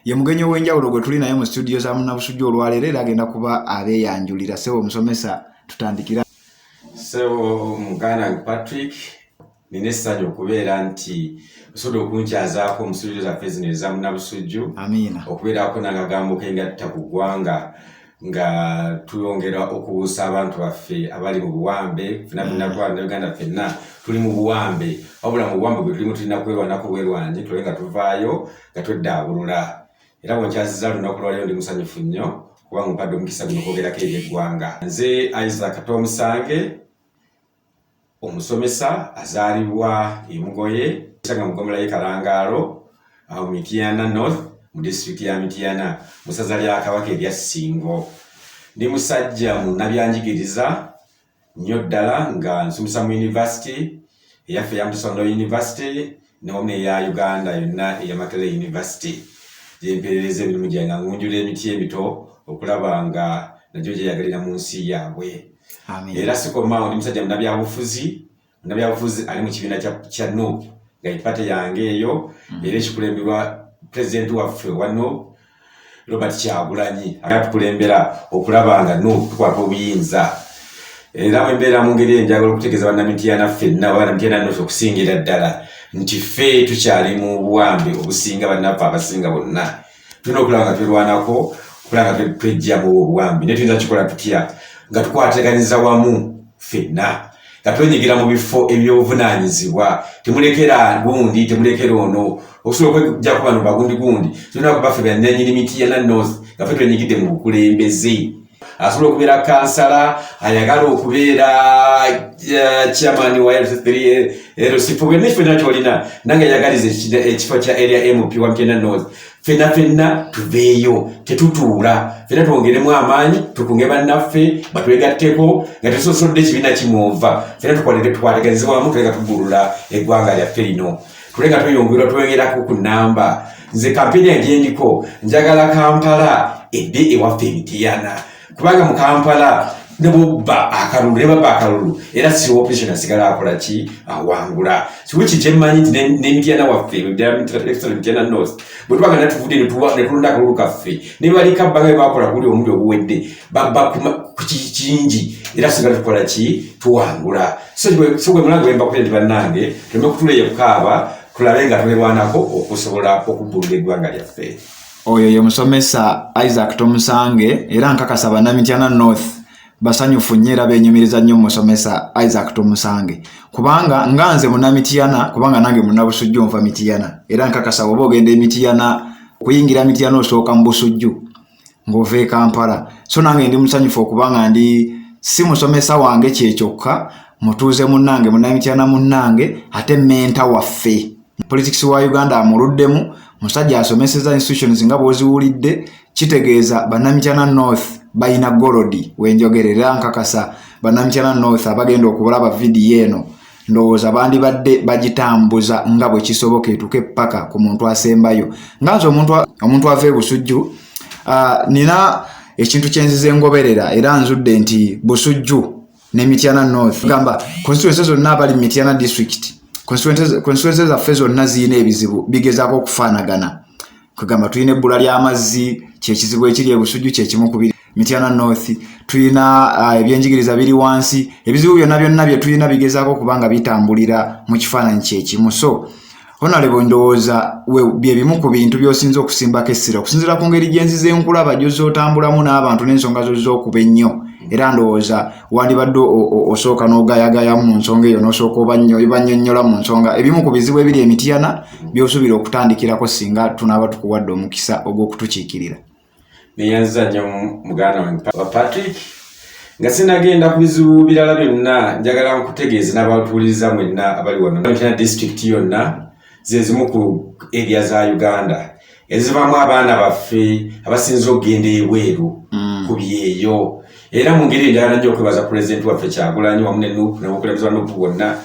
ye mugenyi w'enjawulo gwe tuli naye mu studio za Munnabusujju olwaleero era agenda kuba abeeyanjulira. Ssebo Musomesa, tutandikira. Ssebo Muganda Patrick, nina essanyu okubeera nti osobola okunkyazaako mu studio zaffe zino eza Munnabusujju. Amiina. Okubeerako n'akagambo kengatta ku ggwanga nga tuyongera okubuusa abantu baffe abali mu buwambe. Ffenna Uganda ffenna tuli mu buwambe, wabula mu buwambe bwe tulimu tulina kwerwanako bwerwanyi tule nga tuvaayo nga tweddaabulula. Era bw'onkyazizza lunaku lwaleero ndi musanyufu nnyo kubanga mpadde omukisa guno kwogerako eri eggwanga. Nze Isaac Tomusange, omusomesa azaalibwa e Mugoye nga mugomola y'e Kalangaalo awo Mityana North mu district ya Mityana mu ssaza lya Kabaka erya Ssingo. Ndi musajja munnabyanjigiriza nnyo ddala nga nsomesa mu university eyaffe eya Musomesa University n'omu eya Uganda yonna eya Makerere University. Gyempeerereza emirimu gyange nga ngunjula emiti emito okulaba nga nagyo gyeyagalira mu nsi yaabwe. Era sikomaawo ndi musajja munnabyabufuzi ali mu kibiina kya NUP nga ipate yange eyo era ekikulemberwa President waffe wa NUP Robert Kyagulanyi atukulembera okulaba nga NUP tukwata obuyinza. Era embeera mu ngeri enjagala okutegeeza bannamityana ffenna bannamityana North okusingira ddala nti ffe tukyali mu buwambe obusinga bannaffe abasinga bonna. Tulina okulaba nga twerwanako okulaba nga twejja mu obuwambe naye tuyinza kikola tutya nga tukwataganiza wamu ffenna nga twenyigira mu bifo ebyobuvunaanyizibwa. Temulekera gundi temulekera ono okusobola okwejja ku bano bagundi gundi tulina kuba ffe bannannyini Mityana North nga ffe twenyigidde mu bukulembeze. Asobola okubeera kansala, ayagala okubeera chairman wa LC3 bwenna ekifo kyolina nange ayagaliza ekifo kya area MP wa Mityana North. Ffenna tuveeyo tetutuula, ffenna twongeremu amaanyi tukunge bannaffe batwegatteko nga tetusosodde ekibiina kimwova. Ffenna tukwataganize wamu tulenga tuggulula eggwanga lyaffe lino, tulenga tweyongerako ku nnamba. Nze kampeni yange endiko njagala Kampala edde ewaffe Mityana kubanga mu Kampala ne bubba akalulu era si operation asigala akola ki awangula. Kiwiki kyemmanyi nti ne Mityana waffe Mityana North bwe twaga natuvudde ne tulonda akalulu kaffe ne balika bbanga bakola kuli omundi oguwedde babba ku kingi era sigala tukola ki tuwangula. So gwe mulango wemba kulya ndi bannange tuleme kutuleyo kukaaba tulabe nga twerwanako okusobola okubbulula eggwanga lyaffe. Oyo ye Musomesa Isaac Tomusange era nkakasa bannamityana North basanyufu nnyo era beenyumiriza nnyo Musomesa Isaac Tomusange kubanga nganze munnamityana kubanga nange munnabusujju nva Mityana era nkakasa oba ogenda e Mityana kuyingira Mityana osooka mu busujju ng'ova e Kampala. So nange ndi musanyufu okubanga ndi si musomesa wange kyekyokka mutuuze munnange munnamityana munnange ate menta waffe politics wa Uganda amuluddemu musajja asomeseza institutions nga bwoziwulidde kitegeeza bannamityana North bayina golodi wenjogerera nkakasa bannamityana North abagenda okulaba video eno ndowooza bandibadde bagitambuza nga bwe kisoboka etuuke paka ku muntu asembayo. Nganze omuntu ava ebusujju nina ekintu kyenzize ngoberera era nzudde nti Busujju ne Mityana North gamba constituencies zonna abali Mityana district constituencies zaffe zonna ziyina ebizibu bigezaako okufaanagana. Kugamba tulina ebbula ly'amazzi kyekizibu ekiri e Busujju kyekimu ku biri Mityana North, tulina ebyenjigiriza biri wansi, ebizibu byonna bye tulina bigezaako okubanga bitambulira mu kifaananyi kyekimu. So Honorable ndowooza bye bimu ku bintu by'osinza okusimbako essira okusinziira ku ngeri gyenzize enkulaba gy'ozotambulamu n'abantu n'ensonga z'okuba ennyo era ndowooza wandibadde osooka n'ogayagaya mu nsonga eyo n'osooka obannyonnyola mu nsonga ebimu ku bizibu ebiri e Mityana by'osuubira okutandikirako singa tunaaba tukuwadde omukisa ogw'okutukiikirira. Neyanziza nnyo muganda wange Patrick nga sinagenda ku bizibu birala byonna njagala nkutegeeze n'abatuuliriza mwenna abali wano Mityana district yonna zezimu ku area za Uganda ezivaamu abaana baffe abasinza okugenda ebweru ku byeyo. Era mu ngeri njagala nnyo okwebaza President waffe Kyagulanyi wamu ne NUP n'abakulembeze ba NUP bonna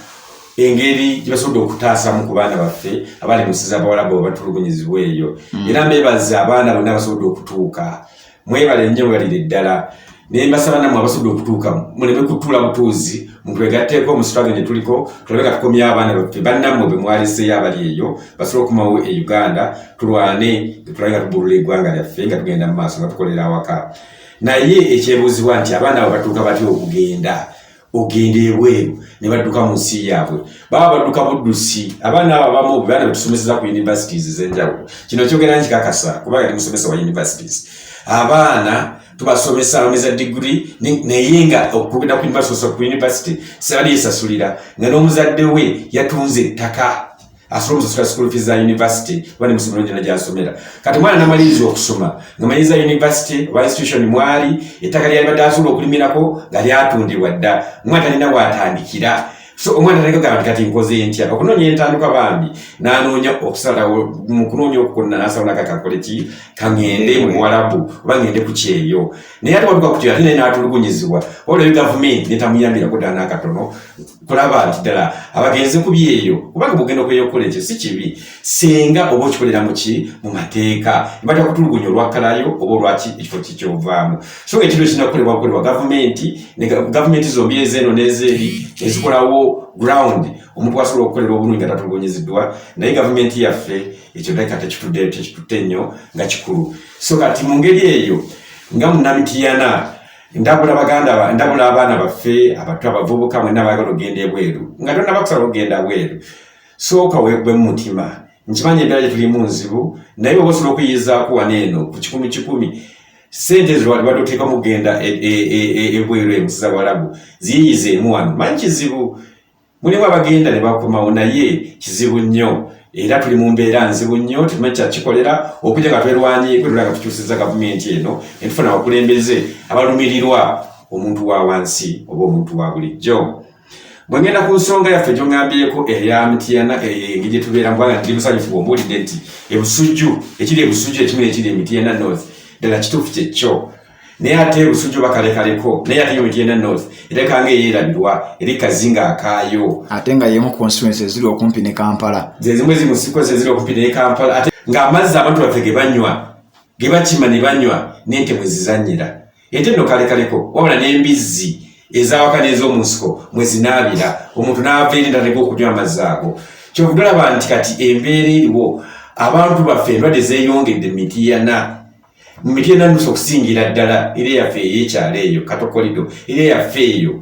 engeri gye basobodde okutaasamu ku baana baffe abali mu nsi z'abawala bo batulugunyizibwa eyo. Era mbeebaza abaana bonna abasobodde okutuuka mwebale nnyo mwalire ddala ne mbasaba nammwe abasobodde okutuuka muleme kutuula butuuzi mutwegatteko mu struggle ne tuliko tulabeka tukomya abaana baffe bannamwe bwe mwalese abali eyo basobola okumawo e Uganda tulwane tulabeka tubulula eggwanga lyaffe nga tugenda mu maaso nga tukolera awaka naye ekyebuuzibwa nti abaana abo batuuka batya ogenda ebweru ne badduka mu nsi yaabwe baba badduka buddusi abaana abo abamu baana betusomeseza ku universities ez'enjawulo kino kyogera nkikakasa kubanga ndi musomesa wa universities abaana tubasomesa abameza degree naye nga okugenda ku university sebali yesasulira nga n'omuzadde we yatunze ettaka asobola omusasula school fees za university bali mu ssomero gyonna gy'asomera kati mwana namaliriza okusoma nga maliriza university oba institution mwali ettaka lyali badde asobola okulimirako nga lyatundibwa dda omwana talina bw'atandikira so omwana talina kati nkoze ntya okunoonya entandikwa bambi n'anoonya okusalawo mu kunoonya okukonna n'asawula kakakole ki kaŋŋende mu Buwarabu oba ŋŋende ku kyeyo naye ate watuuka ku kyeyo ate naye n'atulugunyizibwa olwo gavumenti netamuyambirako ddala n'akatono kulaba nti ddala abagenzi ku byeyo kubanga bugenda okweyo okukola ekyo si kibi singa oba okikolera mu mateeka nibatya kutulugunya olwakkalayo oba olwaki ekifo kikyovaamu so nga ekintu ekinakukolebwa gavumenti zombi ezeeno n'ezeeri ezikolawo ground omuntu asobola okukolera obulungi nga tatulugunyiziddwa naye gavumenti yaffe ekyo ndabika tekitutte nnyo nga kikulu so kati mu ngeri eyo nga munnamityana ndabula abaana baffe abato abavubuka mwenna baagala ogenda ebweru nga tonna bakusala okugenda bweru sooka weegwe mu mutima nkimanyi embeera gye tulimu nzibu naye oba osobola okuyiyizaako waneeno ku 10 sente ezibadde oteekamu okugenda ebweru emusiza Buwarabu ziyiyizeemu wano manyi kizibu mulimu abagenda ne bakomawo naye kizibu nnyo era tuli mu mbeera nzibu nnyo tumanyi kyakikolera okujja nga twerwanye kwetula nga tukyusiza gavumenti eno netufuna abakulembeze abalumirirwa omuntu wa wansi oba omuntu wa bulijjo bwe ngenda ku nsonga yaffe gyongambyeeko eya Mityana engeri gye tubeera mubanga ndi musanyufu bw'ombuulidde nti ekiri ebusujju ekimu ekiri Mityana North ddala kituufu kyekyo naye ate ebusujju bakalekaleko naye ate Mityana North erekanga eyeerabirwa eri kazinga akaayo ate nga yemu constituency eziri okumpi ne Kampala zezimu ezimusiko eziri okumpi ne Kampala ate nga amazzi abantu baffe ge banywa ge bakima ne banywa n'ente mwe zizannyira ente nno kalekaleko wabula n'embizzi ezawaka n'ez'omu nsiko mwe zinaabira omuntu n'ava eri ndateka okunywa amazzi ago kyovuga olaba nti kati embeera eriwo abantu baffe endwadde zeeyongedde mu Mityana North okusingira ddala era yaffe ey'ekyalo eyo katokolido era yaffe eyo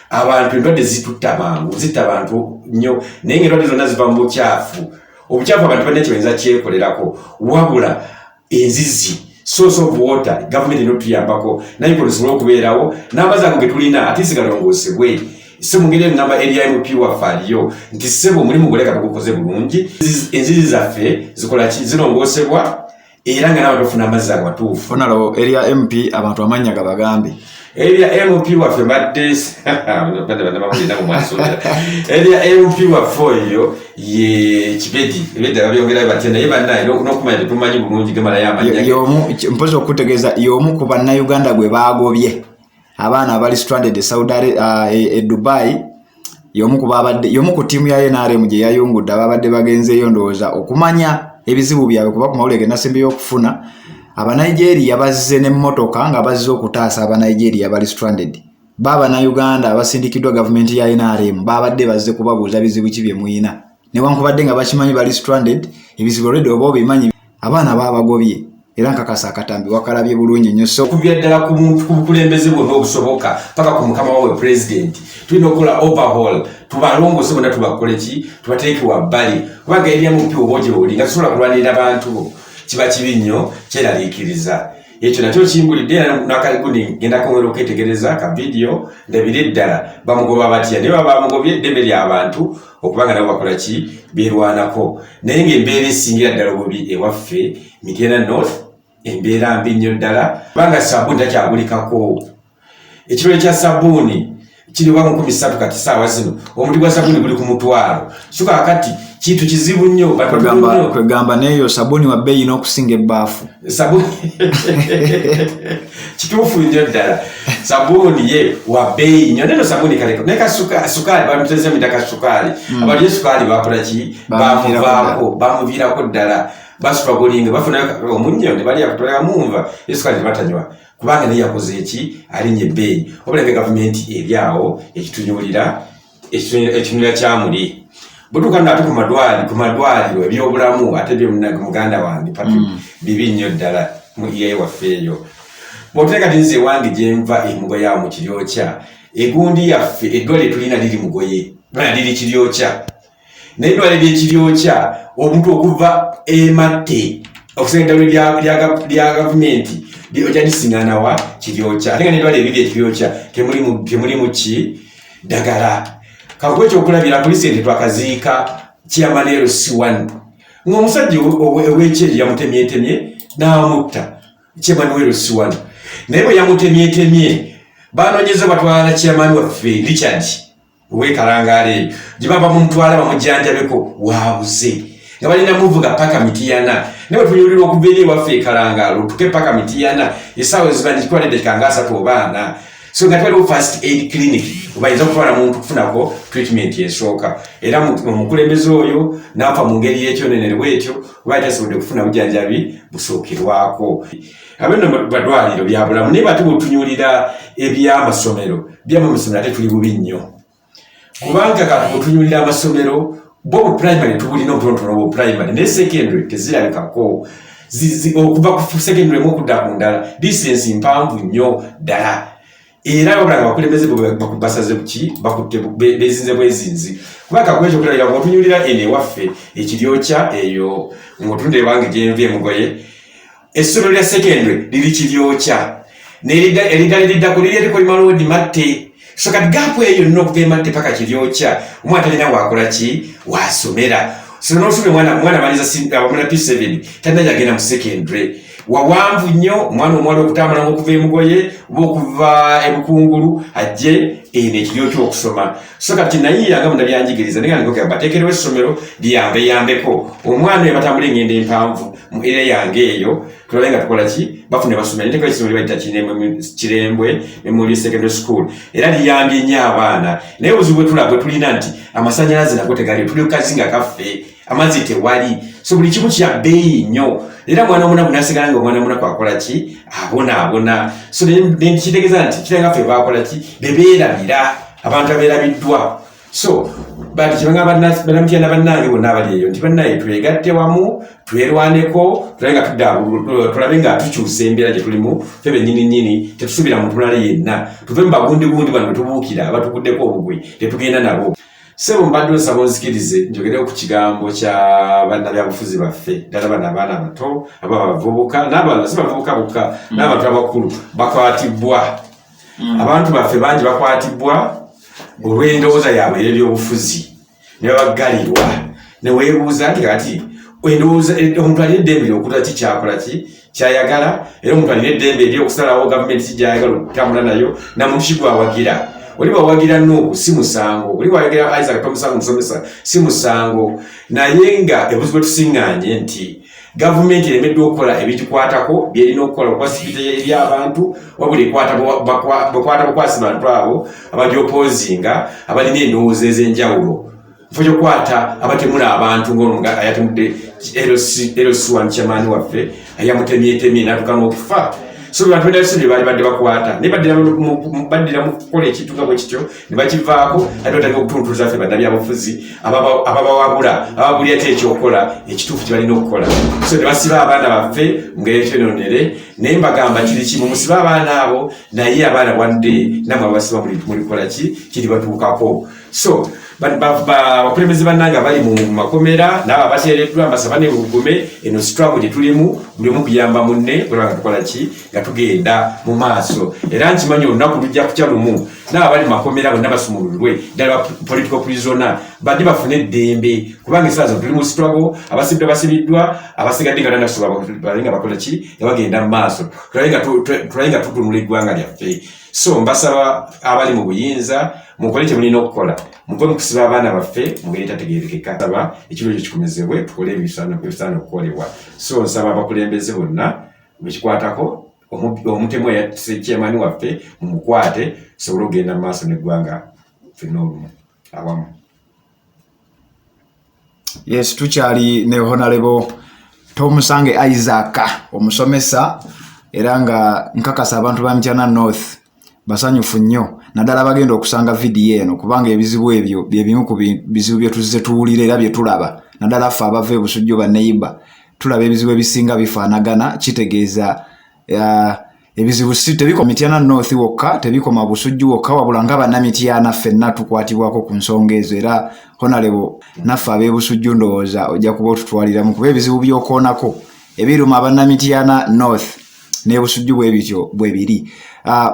abantu endwadde zitutta mangu zitta abantu nnyo naye ng'endwadde zonna ziva mu bukyafu abantu balina kibayinza kyekolerako wabula enzizi source of water gavumenti enotuyambako naye kulisobola okubeerawo n'amazzi ago ge tulina ate sigalongoosebwe se mu ngeri engamba eri MP waffe aliyo nti ssebo omulimu goleka tugukoze bulungi enzizi zaffe zikola ki zirongoosebwa era nga nawe tufuna amazzi amatuufu onalo area MP abantu amanya gabagambe area MP waffe mbadde area MP waffe oyo ye Kibedi ebedda babyongera batya naye bannaye n'okumanya tetumanyi bulungi gemala y'amanya mpozi okutegeeza y'omu ku bannayuganda gwe baagobye abaana abali stranded e Dubai y'omu ku ttiimu ya NRM gye yayungudde ababadde bagenzeeyo ndowooza okumanya ebizibu byabwe kuba ku mawulire gennasembe y'okufuna Abanigeria bazze n'emmotoka nga bazze okutaasa Abanigeria bali stranded Uganda abasindikiddwa gavumenti ya NRM babadde bazze kubabuuza bizibu ki bye muyina newankubadde nga bakimanyi bali stranded ebizibu olwedde oba obimanyi abaana babagobye era nkakasa akatambi wakalabye bulungi nnyo so kubya ddala ku bukulembeze bwonna obusoboka paka ku mukama wawe president tulina okukola overhaul tubalongose bonna tubakole ki tubateeke wabbali kubanga eri MP oba gy'oli nga tusobola kulwanirira bantu kiba kibi nnyo kyeraliikiriza ekyo nakyo kimbulidde nakaligundi genda kongera okwetegereza ka vidiyo ndabire ddala bamugoba batya naye baba bamugobye eddembe ly'abantu okubanga nabo bakola ki beerwanako naye ng'embeera esingira ddala obubi ewaffe Mityana North embeera mbi nnyo ddala kubanga Ssabbuuni takyagulikako ekirole kya Ssabbuuni kiriwa mu 13 kati saawa zino omuti gwa Ssabbuuni guli ku mutwalo so kakati kintu kizibu nnyo kwegamba neyo Ssabbuuni wa bbeeyi n'okusinga ebbaafu Ssabbuuni kituufu nnyo ddala Ssabbuuni ye wa bbeeyi nnyo neno Ssabbuuni kaleko naye sukaali bamuteze mitaka sukaali abalye sukaali bakola ki bamuviirako ddala basitwagolinga bafuna omunnyo ne bali akutolera munva esukali batanywa kubanga ne yakoze eki alinye Bbeeyi obulenge gavumenti eryawo ekitunyulira kyamuli butuuka nate ku madwaliro ebyobulamu ate muganda wange patu bibi nnyo ddala muliye waffe eyo bw'oteeka tinze ewange gye nva emugoye awo mu Kiryokya egundi yaffe eddwaliro tulina liri Mugoye liri Kiryokya naye eddwaliro ly'Ekiryokya omuntu okuva ematte okusenga eddwaliro lya gavumenti ojja lisiŋŋaana wa Kiryokya ate nga n'eddwaliro eriri Ekiryokya temulimu ki ddagala kakuba ekyokulabira polisi ente twakaziika Chairman Ssabbuuni ng'omusajja ow'ekyeri yamutemyetemye n'amutta Chairman Ssabbuuni naye bwe yamutemyetemye banoonyeza batwala Chairman waffe Richard ow'ekalangaala eyo gye baba mumutwala bamujjanjabeko waabuze nga balina muvuga paka Mityana naye bwe tunyulira okuva eri ewaffe ekalangaala otuke paka Mityana essaawa eziba zitwala eddakiika nga 3 oba 4 so nga twaliwo first aid clinic obayinza okutwala muntu kufunako treatment esooka era omukulembeze oyo n'afa mu ngeri y'ekyonenere bwetyo oba tasobodde kufuna bujjanjabi busookerwako abeno badwaliro bya bulamu naye bate bwetunyulira eby'amasomero ate tuli bubi nnyo kubanga kati bwetunyulira amasomero bo primary tubulina obutonotono bwo primary ne secondary tezirabikako okuva ku secondary mu okudda ku ndala distance mpanvu nnyo ddala era obulanga abakulembeze basaze kuki bakutte bezinze bwezinzi kubanga kwekyo kulabira bw'otunyulira eno ewaffe Ekiryokya eyo ng'otunda ewange gye nva Mugoye essomero lya secondary liri Kiryokya n'eridda liddako liri eriko Road Matte so kati gaapu eyo yonna okuva ematte paka Kiryokya omwana talina waakola ki waasomera so n'osomera omwana amaliza P7 talina yagenda mu secondary wawanvu nnyo omwana omuwala okutambula okuva Mugoye oba okuva Bukungulu ajje eno Ekiryokya okusoma so kati nayiyanga munda byanjigiriza negandigoke bateekerewo essomero liyambeko omwana oyo batambula engendo empanvu mu era yange eyo tulabe nga tukola ki bafune basomera nteeka essomero bayita Kirembwe Memorial Secondary School era liyambye nnyo abaana naye obuzibu bwe tulina nti amasannyalaze nago tegali tuli kazinga kaffe amazzi tewali so buli kimu kya Bbeeyi nnyo era mwana omuna bunasigala nga omwana omuna kwakola ki abona so nekitegeeza nti kiranga ffe bakola ki bebeerabira abantu abeerabiddwa so bati kibanga banamutyana bannange bonna abali eyo nti bannaye twegatte wamu twerwaneko tulabe nga tukyusa embeera gye tulimu ffe bennyini tetusuubira muntu mulala yenna tuve mu bagundi bano betubuukira abatuguddeko obugwi tetugenda nabo sebo mbadde nsaba onzikirize njogerewo ku kigambo kya bannabyabufuzi baffe ddala bano abaana abato ababavubuka n'abalala si bavubuka bokka n'abantu abakulu bakwatibwa abantu baffe bangi bakwatibwa olw'endowooza yaabwe ey'ebyobufuzi ne babaggalirwa ne weebuuza nti kati omuntu alina eddembe ly'okuta ki kyakola ki kyayagala era omuntu alina eddembe ery'okusalawo gavumenti kijayagala okutambula nayo namuntu kigwawagira oli bawagira Nuuku si musango oli wawagira Isaac Tomusange Musomesa si musango naye nga ebuzibu tusiŋŋaanye nti gavumenti eremeddwe okukola ebitukwatako byerina okukola okwasibita eri abantu wabula ekwata bukwasi bantu abo abagyopozinga abalina endowooza ez'enjawulo nfo gyokwata abatemula abantu ng'olunga ayatemudde Ssabbuuni Chairman waffe ayamutemyetemye n'atuuka n'okufa so bantu b'ebisibye baali badde bakwata naye baddira mu kukola ekintu nga bwe kityo ne bakivaako ate batandika okutuntuza ffe bannabyabufuzi ababawabula ababuli ate ekyokola ekituufu kye balina okukola so ne basiba abaana baffe ngeri ekyononere naye mbagamba kiri kimu musiba abaana abo naye abaana bwadde namwe abasiba mulikola ki kiri batuukako so abakulembeze bannange abali mu makomera n'abo abateereddwa mbasaba ne bugume eno struggle gye tulimu buli omu kuyamba munne kulaba nga tukola ki nga tugenda mu maaso era nkimanyi olunaku lujja kukya lumu n'abo abali mu makomera bonna basumululwe ddala political prisoner badde bafune eddembe kubanga essaawa zino tuli mu struggle abasibiddwa basibiddwa abasigadde nga nanasobola nga bakola ki nga bagenda mu maaso tulabe nga tutunula eggwanga lyaffe so mbasaba abali mu buyinza mukole kye mulina okukola muve mu kusiba abaana baffe mu ngeri tategeerekeka saba ekiro ekyo kikomezebwe tukole ebisaana okukolebwa so nsaba abakulembeze bonna bekikwatako omutemu eyatise Chairman waffe mumukwate sobole okugenda mu maaso n'eggwanga ffenna olumu awamu. Yes, tukyali ne Honorable Tomusange Isaac omusomesa era nga nkakasa abantu ba Mityana North basanyufu nnyo naddala bagenda okusanga video eno kubanga ebizibu ebyo bye bimu ku bizibu bye tuzze tuwulira era bye tulaba naddala ffe abava ebusujju ba neighbor tulaba ebizibu ebisinga bifaanagana kitegeeza ebizibu si tebikoma Mityana North wokka tebikoma busujju wokka wabula nga bannamityana ffenna tukwatibwako ku nsonga ezo era honalebo naffe ab'ebusujju ndowooza ojja kuba otutwaliramu kuba ebizibu by'okoonako ebiruma bannamityana North n'ebusujju bwe bityo bwe biri.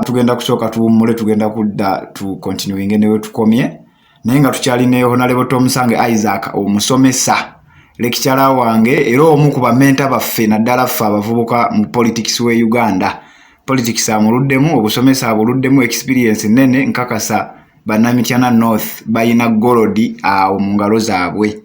Tugenda kusooka tuwummule tugenda kudda tu continuing ne we tukomye naye nga tukyali ne Honorable Tomusange Isaac omusomesa lecturer wange era omu ku bamenta baffe naddala ffe abavubuka mu politics we Uganda. Politics amuluddemu obusomesa abuluddemu experience nene nkakasa bannamityana North bayina golodi awo mu ngalo zaabwe.